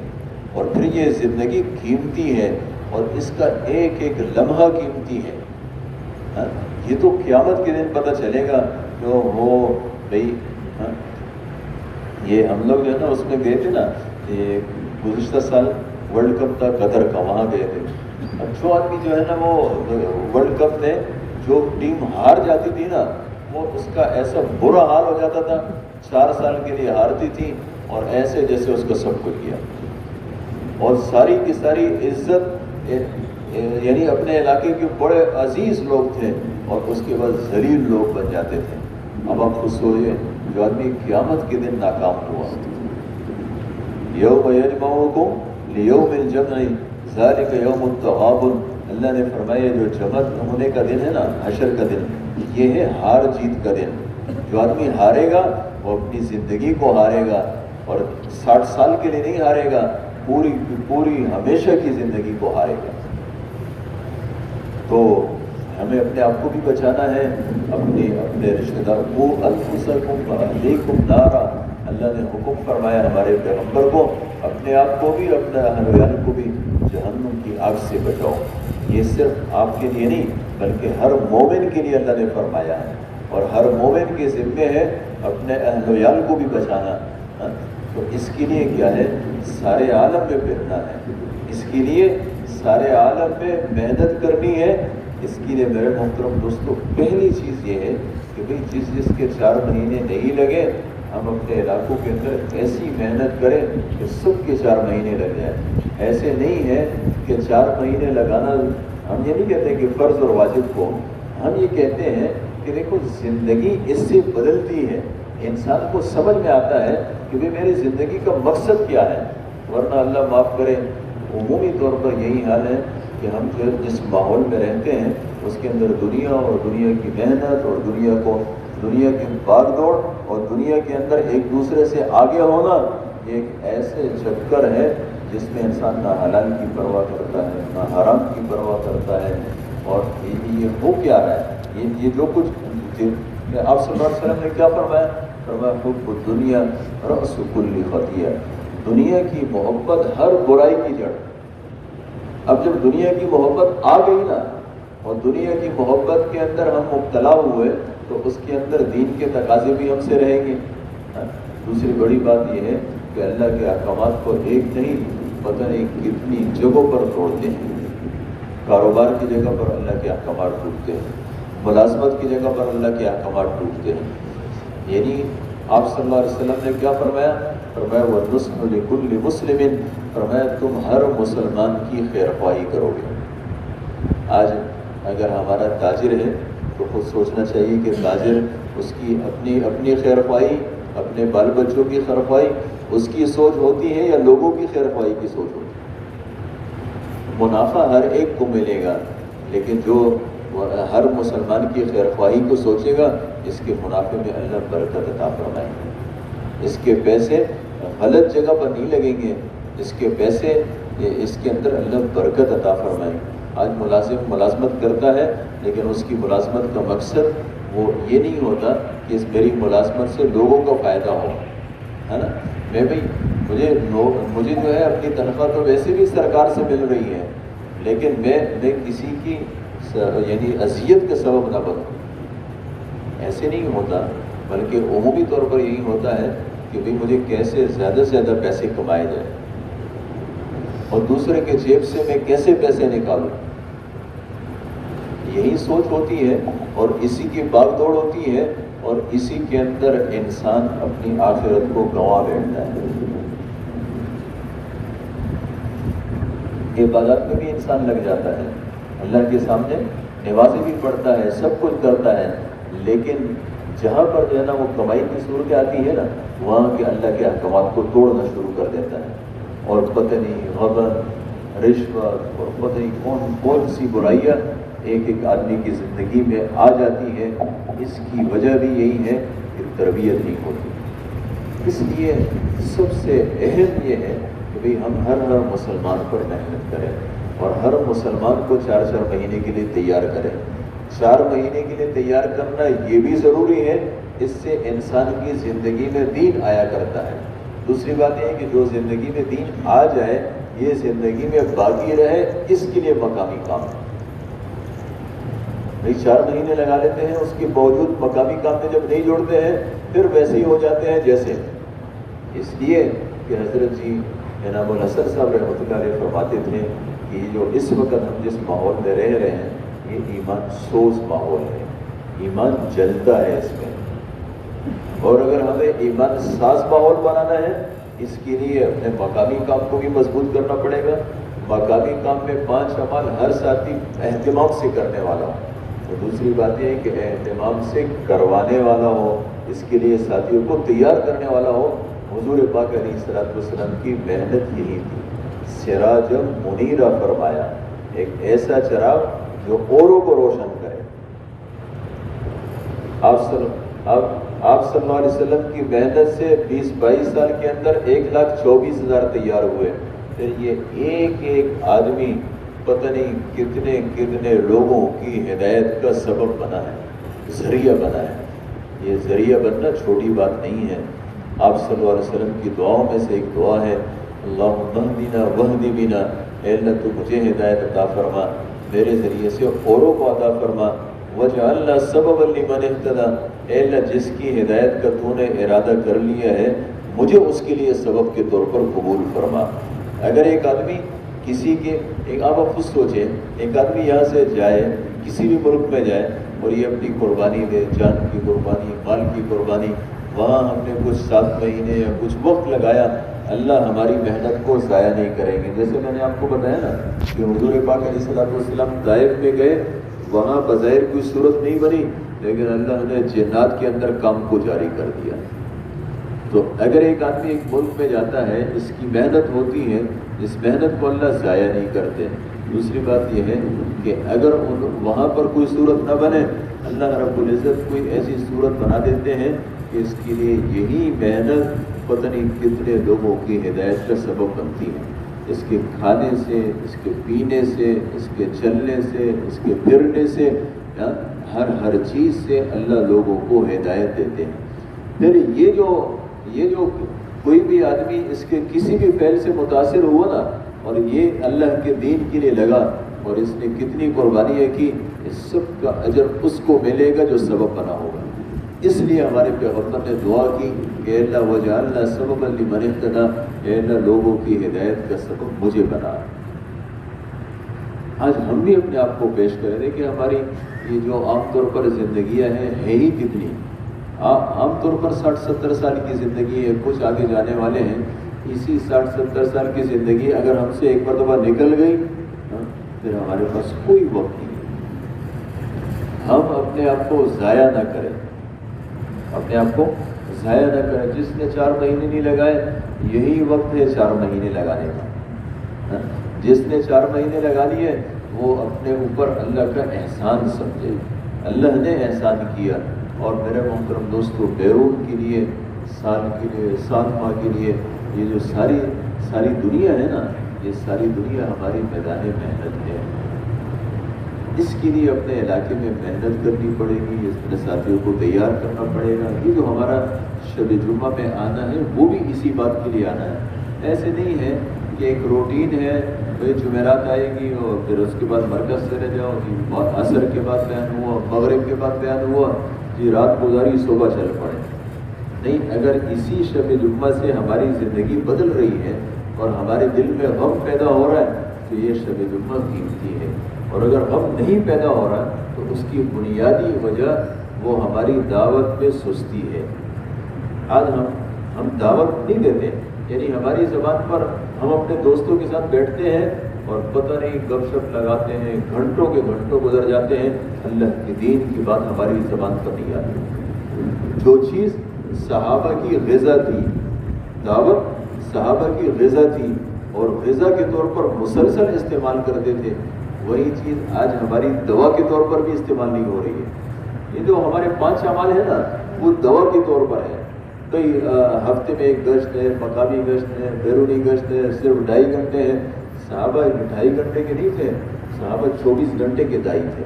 اور پھر یہ زندگی قیمتی ہے اور اس کا ایک ایک لمحہ قیمتی ہے۔ یہ تو قیامت کے دن پتہ چلے گا جو وہ بھائی یہ ہم لوگ جو ہے نا اس میں گئے تھے نا، یہ گزشتہ سال ورلڈ کپ تھا قطر کا، وہاں گئے تھے۔ اب جو آدمی جو ہے نا وہ ورلڈ کپ میں جو ٹیم ہار جاتی تھی نا، وہ اس کا ایسا برا حال ہو جاتا تھا، 4 سال کے لیے ہارتی تھی اور ایسے جیسے اس کا سب کچھ گیا، اور ساری کی ساری عزت، یعنی اپنے علاقے کے بڑے عزیز لوگ تھے اور اس کے بعد ذلیل لوگ بن جاتے تھے۔ اب آپ خود سوچیں، جو آدمی قیامت کے دن ناکام ہوا، یوم یجمعکم لیوم الجمع ذالک یوم التغابن، اللہ نے فرمایا جو جمع ہونے کا دن ہے نا، حشر کا دن، یہ ہے ہار جیت کا دن۔ جو آدمی ہارے گا وہ اپنی زندگی کو ہارے گا، اور 60 سال کے لیے نہیں ہارے گا، پوری ہمیشہ کی زندگی کو ہارے گا۔ تو ہمیں اپنے آپ کو بھی بچانا ہے، اپنے رشتہ دار کو، انفسکم واہلیکم نارا، اللہ نے حکم فرمایا ہمارے پیغمبر کو، اپنے آپ کو بھی اپنے اہل ویال کو بھی جہنم کی آگ سے بچاؤ۔ یہ صرف آپ کے لیے نہیں بلکہ ہر مومن کے لیے اللہ نے فرمایا ہے، اور ہر مومن کے ذمے ہے اپنے اہل ویال کو بھی بچانا۔ تو اس کے لیے کیا ہے، سارے عالم میں پھرنا ہے، اس کے لیے سارے عالم میں محنت کرنی ہے۔ اس کے لیے میرے محترم دوستو، پہلی چیز یہ ہے کہ بھئی جس کے 4 مہینے نہیں لگے، ہم اپنے علاقوں کے اندر ایسی محنت کریں کہ سب کے 4 مہینے لگ جائیں۔ ایسے نہیں ہے کہ 4 مہینے لگانا ہم یہ نہیں کہتے کہ فرض اور واجب کو، ہم یہ کہتے ہیں کہ دیکھو زندگی اس سے بدلتی ہے، انسان کو سمجھ میں آتا ہے کہ بھئی میری زندگی کا مقصد کیا ہے، ورنہ اللہ معاف کرے عمومی طور پر یہی حال ہے کہ ہم جو جس ماحول میں رہتے ہیں اس کے اندر دنیا اور دنیا کی محنت اور دنیا کی بھاگ دوڑ اور دنیا کے اندر ایک دوسرے سے آگے ہونا، یہ ایک ایسے چکر ہے جس میں انسان نہ حلال کی پرواہ کرتا ہے نہ حرام کی پرواہ کرتا ہے، اور یہ ہو کیا رہا ہے، یہ جو کچھ آپ صلی اللہ علیہ وسلم نے کیا فرمایا؟ فرمایا حب الدنیا رأس کل خطیہ، دنیا کی محبت ہر برائی کی جڑ۔ اب جب دنیا کی محبت آ گئی نا اور دنیا کی محبت کے اندر ہم مبتلا ہوئے تو اس کے اندر دین کے تقاضے بھی ہم سے رہیں گے۔ دوسری بڑی بات یہ ہے کہ اللہ کے احکامات کو ایک نہیں پتہ نہیں کتنی جگہوں پر توڑتے ہیں۔ کاروبار کی جگہ پر اللہ کے احکامات ٹوٹتے ہیں، ملازمت کی جگہ پر اللہ کے احکامات ٹوٹتے ہیں۔ یعنی آپ صلی اللہ علیہ وسلم نے کیا فرمایا؟ فرمایا وَالنُّصْحُ لِكُلِّ مُسْلِمٍ، فرمایا تم ہر مسلمان کی خیر خواہی کرو گے۔ آج اگر ہمارا تاجر ہے تو خود سوچنا چاہیے کہ تاجر اس کی اپنی خیر خواہی، اپنے بال بچوں کی خیر خواہی اس کی سوچ ہوتی ہے یا لوگوں کی خیر خواہی کی سوچ ہوتی ہے؟ منافع ہر ایک کو ملے گا، لیکن جو ہر مسلمان کی خیر خواہی کو سوچے گا اس کے منافع میں اللہ برکت عطا فرمائیں گے۔ اس کے پیسے غلط جگہ پر نہیں لگیں گے، اس کے پیسے اس کے اندر اللہ برکت عطا فرمائیں گے۔ آج ملازم ملازمت کرتا ہے لیکن اس کی ملازمت کا مقصد وہ یہ نہیں ہوتا کہ اس میری ملازمت سے لوگوں کا فائدہ ہو، ہے نا؟ مجھے جو ہے اپنی تنخواہ تو ویسے بھی سرکار سے مل رہی ہے، لیکن میں کسی کی یعنی اذیت کا سبب نہ بنوں، ایسے نہیں ہوتا، بلکہ عمومی طور پر یہی ہوتا ہے کہ بھئی مجھے کیسے زیادہ سے زیادہ پیسے کمائے جائیں اور دوسرے کے جیب سے میں کیسے پیسے نکالوں، یہی سوچ ہوتی ہے اور اسی کی باغ دوڑ ہوتی ہے اور اسی کے اندر انسان اپنی آخرت کو گنوا بیٹھتا ہے۔ عبادات میں بھی انسان لگ جاتا ہے، اللہ کے سامنے نمازیں بھی پڑھتا ہے، سب کچھ کرتا ہے، لیکن جہاں پر جو ہے نا وہ کمائی کی صورت آتی ہے نا وہاں کے اللہ کے احکامات کو توڑنا شروع کر دیتا ہے، اور پتہ نہیں غبن، رشوت اور پتہ نہیں کون سی برائیاں ایک آدمی کی زندگی میں آ جاتی ہے۔ اس کی وجہ بھی یہی ہے کہ تربیت نہیں ہوتی۔ اس لیے سب سے اہم یہ ہے کہ بھئی ہم ہر مسلمان پر محنت کریں اور ہر مسلمان کو 4 مہینے کے لیے تیار کریں۔ 4 مہینے کے لیے تیار کرنا یہ بھی ضروری ہے، اس سے انسان کی زندگی میں دین آیا کرتا ہے۔ دوسری بات یہ ہے کہ جو زندگی میں دین آ جائے یہ زندگی میں باقی رہے، اس کے لیے مقامی کام ہے۔ 4 مہینے لگا لیتے ہیں، اس کے باوجود مقامی کام میں جب نہیں جوڑتے ہیں پھر ویسے ہی ہو جاتے ہیں جیسے۔ اس لیے کہ حضرت جی جناب الحسن صاحب رحمۃ اللہ علیہ فرماتے تھے کہ جو اس وقت ہم جس ماحول میں رہ رہے ہیں یہ ایمان سوز ماحول ہے، ایمان جلتا ہے اس میں، اور اگر ہمیں ایمان ساز ماحول بنانا ہے اس کے لیے اپنے مقامی کام کو بھی مضبوط کرنا پڑے گا۔ مقامی کام میں 5 اعمال ہر ساتھی اہتمام سے کرنے والا ہو، اور دوسری بات یہ ہے کہ اہتمام سے کروانے والا ہو، اس کے لیے ساتھیوں کو تیار کرنے والا ہو۔ حضور پاک علیہ الصلوۃ والسلام کی محنت یہی تھی، سراج منیرہ فرمایا، ایک ایسا چراغ جو اوروں کو روشن کرے۔ آپ صلی اللہ علیہ وسلم کی محنت سے 20-22 سال کے اندر 1,24,000 تیار ہوئے، پھر یہ ایک آدمی پتہ نہیں کتنے لوگوں کی ہدایت کا سبب بنا ہے، ذریعہ بنا ہے۔ یہ ذریعہ بننا چھوٹی بات نہیں ہے۔ آپ صلی اللہ علیہ وسلم کی دعاؤں میں سے ایک دعا ہے، اللہم اہدنا واہد بنا، اے اللہ تو مجھے ہدایت عطا فرما، میرے ذریعے سے اوروں کو عطا فرما، وجعلنا سببا لمن اہتدی، اے اللہ جس کی ہدایت کا تو نے ارادہ کر لیا ہے مجھے اس کے لیے سبب کے طور پر قبول فرما۔ اگر ایک آدمی کسی کے آپ خود سوچیں، ایک آدمی یہاں سے جائے کسی بھی ملک میں جائے اور یہ اپنی قربانی دے، جان کی قربانی، مال کی قربانی، وہاں ہم نے کچھ 7 مہینے یا کچھ وقت لگایا، اللہ ہماری محنت کو ضائع نہیں کریں گے. جیسے میں نے آپ کو بتایا نا کہ حضور پاک علیہ الصلوۃ والسلام طائف میں گئے, وہاں بظاہر کوئی صورت نہیں بنی, لیکن اللہ نے جنات کے اندر کام کو جاری کر دیا. تو اگر ایک آدمی ایک ملک میں جاتا ہے, اس کی محنت ہوتی ہے, اس محنت کو اللہ ضائع نہیں کرتے. دوسری بات یہ ہے کہ اگر وہاں پر کوئی صورت نہ بنے, اللہ رب العزت کوئی ایسی صورت بنا دیتے ہیں کہ اس کے لیے یہی محنت پتہ نہیں کتنے لوگوں کی ہدایت کا سبب بنتی ہے. اس کے کھانے سے, اس کے پینے سے, اس کے چلنے سے, اس کے پھرنے سے, ہر چیز سے اللہ لوگوں کو ہدایت دیتے ہیں. پھر یہ جو کوئی بھی آدمی اس کے کسی بھی فعل سے متاثر ہوا نا, اور یہ اللہ کے دین کے لیے لگا, اور اس نے کتنی قربانیاں کی, اس سب کا اجر اس کو ملے گا جو سبب بنا ہوگا. اس لیے ہمارے پیغمبر نے دعا کی کہ اللہ وجعلنا سببا لمن اهتدى, اے اللہ لوگوں کی ہدایت کا سبب مجھے بنا. آج ہم بھی اپنے آپ کو پیش کر رہے کہ ہماری یہ جو عام طور پر زندگیاں ہیں ہی کتنی. عام طور پر 60-70 سال کی زندگی ہے, کچھ آگے جانے والے ہیں. اسی 60-70 سال کی زندگی اگر ہم سے ایک مرتبہ نکل گئی, پھر ہمارے پاس کوئی وقت نہیں. ہم اپنے آپ کو ضائع نہ کریں, اپنے آپ کو ضائع نہ کریں. جس نے 4 مہینے نہیں لگائے, یہی وقت ہے 4 مہینے لگانے کا. جس نے 4 مہینے لگا لیے, وہ اپنے اوپر اللہ کا احسان سمجھے. اللہ نے احسان کیا. اور میرے محترم دوستو, بیرون کے لیے, سال کے لیے, 7 ماہ کے لیے, یہ جو ساری دنیا ہے نا, یہ ساری دنیا ہماری میدان محنت ہے. اس کے لیے اپنے علاقے میں محنت کرنی پڑے گی, اپنے ساتھیوں کو تیار کرنا پڑے گا. یہ جو ہمارا شب جمعہ میں آنا ہے وہ بھی اسی بات کے لیے آنا ہے. ایسے نہیں ہے کہ ایک روٹین ہے, بھائی جمعرات آئے گی اور پھر اس کے بعد مرکز چلے جاؤ جی, عصر کے بعد بیان ہوا, مغرب کے بعد بیان ہوا جی, رات گزاری صبح چل پڑے. نہیں, اگر اسی شب جمعہ سے ہماری زندگی بدل رہی ہے اور ہمارے دل میں غم پیدا ہو رہا ہے, تو یہ شب جمعہ قیمتی ہے. اور اگر غم نہیں پیدا ہو رہا تو اس کی بنیادی وجہ وہ ہماری دعوت میں سستی ہے. آج ہم دعوت نہیں دیتے, یعنی ہماری زبان پر ہم اپنے دوستوں کے ساتھ بیٹھتے ہیں اور پتہ نہیں گپ شپ لگاتے ہیں, گھنٹوں کے گھنٹوں گزر جاتے ہیں, اللہ کے دین کی بات ہماری زبان پر نہیں آتی. جو چیز صحابہ کی غذا تھی, دعوت صحابہ کی غذا تھی اور غذا کے طور پر مسلسل استعمال کرتے تھے, وہی چیز آج ہماری دوا کے طور پر بھی استعمال نہیں ہو رہی ہے. یہ جو ہمارے 5 اعمال ہیں نا, وہ دوا کے طور پر ہے. کئی ہفتے میں 1 گشت ہے, مقامی گشت ہے, بیرونی گشت ہے, صرف 2.5 گھنٹے ہیں. صحابہ 2.5 گھنٹے کے نہیں تھے, صحابہ 24 گھنٹے کے دائی تھے.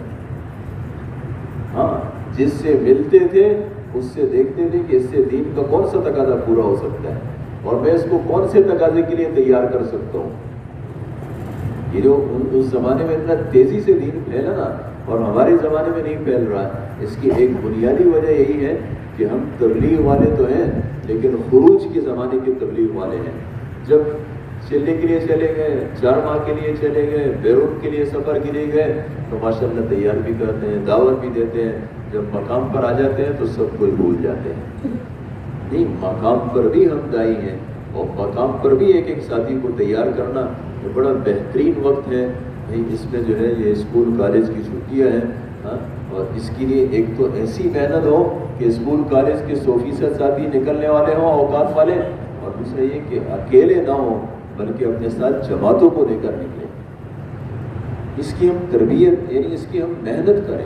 ہاں, جس سے ملتے تھے اس سے دیکھتے تھے کہ اس سے دین کا کون سا تقاضا پورا ہو سکتا ہے اور میں اس کو کون سے تقاضے کے لیے تیار کر سکتا ہوں. یہ جو اس زمانے میں اتنا تیزی سے دین پھیلا نا, اور ہمارے زمانے میں نہیں پھیل رہا, اس کی ایک بنیادی وجہ یہی ہے کہ ہم تبلیغ والے تو ہیں, لیکن خروج کے زمانے کے تبلیغ والے ہیں. جب چلنے کے لیے چلے گئے, 4 ماہ کے لیے چلے گئے, بیرون کے لیے سفر کے لیے گئے, تو ماشاءاللہ تیار بھی کرتے ہیں, دعوت بھی دیتے ہیں. جب مقام پر آ جاتے ہیں تو سب کچھ بھول جاتے ہیں. نہیں, مقام پر بھی ہم دائی ہیں, اور مقام پر بھی ایک ساتھی کو تیار کرنا یہ بڑا بہترین وقت ہے. اس میں جو ہے یہ اسکول کالج کی چھٹیاں ہیں, اور اس کے لیے ایک تو ایسی محنت ہو کہ اسکول کالج کے 100% ساتھی نکلنے والے ہوں, اوقات والے, اور دوسرا یہ کہ اکیلے نہ ہوں بلکہ اپنے ساتھ جماعتوں کو لے کر نکلیں. اس کی ہم تربیت, یعنی اس کی ہم محنت کریں.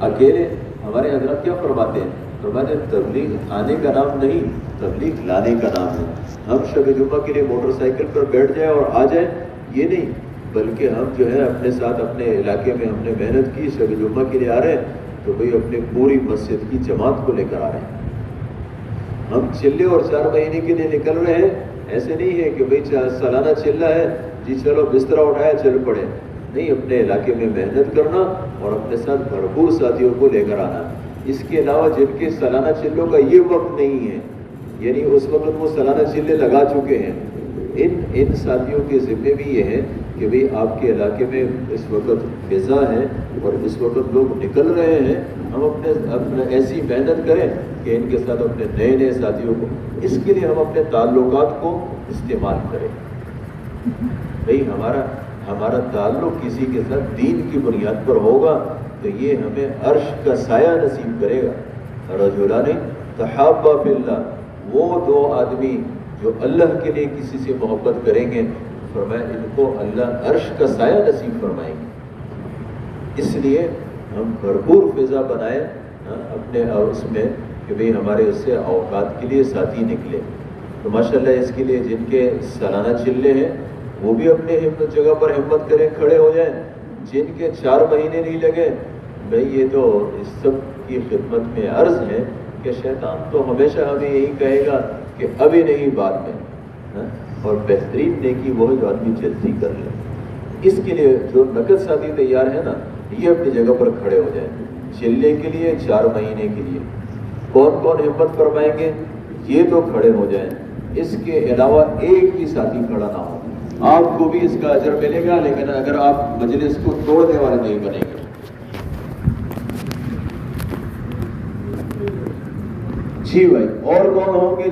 اکیلے ہمارے حضرت کیا فرماتے ہیں, فرماتے ہیں تبلیغ آنے کا نام نہیں, تبلیغ لانے کا نام ہے. ہم شب جمعہ کے لیے موٹر سائیکل پر بیٹھ جائیں اور آ جائیں, یہ نہیں, بلکہ ہم جو ہے اپنے ساتھ اپنے علاقے میں ہم نے محنت کی, شب جمعہ کے لیے آ رہے ہیں تو بھئی اپنے پوری مسجد کی جماعت کو لے کر آ رہے ہیں. ہم چلے اور 4 مہینے کے لیے نکل رہے ہیں. ایسے نہیں ہے کہ بھئی سالانہ چلنا ہے جی چلو بستر اٹھایا چل پڑے. نہیں, اپنے علاقے میں محنت کرنا اور اپنے ساتھ بھرپور ساتھیوں کو لے کر آنا. اس کے علاوہ جن کے سالانہ چلوں کا یہ وقت نہیں ہے, یعنی اس وقت وہ سالانہ چلے لگا چکے ہیں, ان ساتھیوں کے ذمے بھی یہ ہے کہ بھئی آپ کے علاقے میں اس وقت فضا ہے اور اس وقت لوگ نکل رہے ہیں، ہم اپنے ایسی محنت کریں کہ ان کے ساتھ اپنے نئے ساتھیوں کو، اس کے لیے ہم اپنے تعلقات کو استعمال کریں۔ بھئی ہمارا تعلق کسی کے ساتھ دین کی بنیاد پر ہوگا تو یہ ہمیں عرش کا سایہ نصیب کرے گا۔ رجلان تحابا فی اللہ، وہ دو آدمی جو اللہ کے لیے کسی سے محبت کریں گے، فرمایا ان کو اللہ عرش کا سایہ نصیب فرمائیں گے۔ اس لیے ہم بھرپور فضا بنائیں اپنے اس میں کہ بھئی ہمارے اس سے اوقات کے لیے ساتھی نکلے۔ تو ماشاءاللہ اس کے لیے جن کے سالانہ چلے ہیں وہ بھی اپنے جگہ پر ہمت کریں، کھڑے ہو جائیں۔ جن کے 4 مہینے نہیں لگے، بھئی یہ تو اس سب کی خدمت میں عرض ہے کہ شیطان تو ہمیشہ ہمیں یہی کہے گا کہ ابھی نہیں بعد میں، اور بہترین نیکی وہ جو آدمی جلدی کر لے۔ اس کے لیے جو نقد ساتھی تیار ہے نا، یہ اپنی جگہ پر کھڑے ہو جائیں چلنے کے لیے 4 مہینے کے لیے۔ کون کون ہمت فرمائیں گے یہ تو کھڑے ہو جائیں، اس کے علاوہ ایک بھی ساتھی کھڑا نہ ہو۔ آپ کو بھی اس کا اجر ملے گا، لیکن اگر آپ مجلس کو توڑنے والے نہیں بنیں گے۔ جی بھائی، اور کون ہوں گے؟